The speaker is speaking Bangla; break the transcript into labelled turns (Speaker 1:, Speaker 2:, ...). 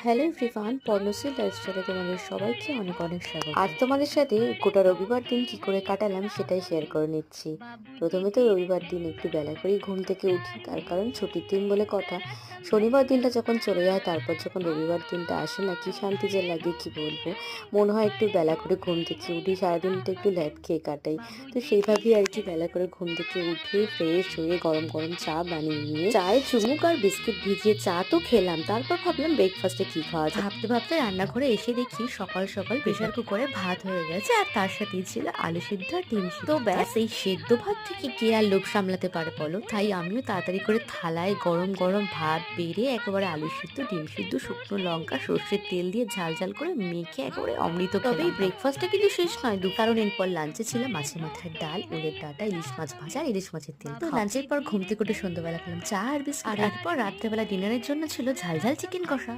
Speaker 1: হ্যালো এভরিওয়ান, পর্ণশ্রী লাইফস্টাইলে তোমাদের সবাইকে অনেক অনেক স্বাগত। আজ তোমাদের সাথে গোটা রবিবার দিন কি করে কাটালাম সেটাই শেয়ার করে নিচ্ছি। প্রথমে তো রবিবার দিন একটু বেলা করেই ঘুম থেকে উঠি, তার কারণ ছুটির দিন বলে কথা। শনিবার দিনটা যখন চলে যায়, তারপর যখন রবিবার দিনটা আসে না, কি শান্তি যে লাগে কি বলবো। মনে হয় একটু বেলা করে ঘুম থেকে উঠি, সারাদিনটা একটু ল্যাদ খেয়ে কাটাই। তো সেইভাবেই আর কি বেলা করে ঘুম থেকে উঠে ফ্রেশ হয়ে গরম গরম চা বানিয়ে নিয়ে চায়ে চুমুক আর বিস্কিট ভিজিয়ে চা তো খেলাম। তারপর ভাবলাম ব্রেকফাস্টে কি খাওয়া যায়। ভাবতে ভাবতে রান্নাঘরে এসে দেখি সকাল সকাল প্রেসার কুকারে ভাত হয়ে গেছে, আর তার সাথেই ছিল আলু সিদ্ধ আর ডিম সিদ্ধ। তো ব্যাস, এই সেদ্ধ ভাত থেকে কে আর লোভ সামলাতে পারে বলো। তাই আমিও তাড়াতাড়ি করে থালায় গরম গরম ভাত বেড়ে একেবারে আলু সিদ্ধ, ডিম সিদ্ধ, শুকনো লঙ্কা, সর্ষের তেল দিয়ে ঝাল ঝাল করে মেখে একেবারে অমৃত খেলাম। তবে এই ব্রেকফাস্টটা কিন্তু শেষ নয়, কারণ এরপর লাঞ্চে ছিল মাছের মাথার ডাল, ওলের ডাঁটা, ইলিশ মাছ ভাজা আর ইলিশ মাছের তেল। তো লাঞ্চের পর ঘুম থেকে উঠে সন্ধ্যাবেলা খেলাম চা আর বিস্কুট, আর এরপর রাত্রেবেলা ডিনারের জন্য ছিল ঝাল ঝাল চিকেন কষা।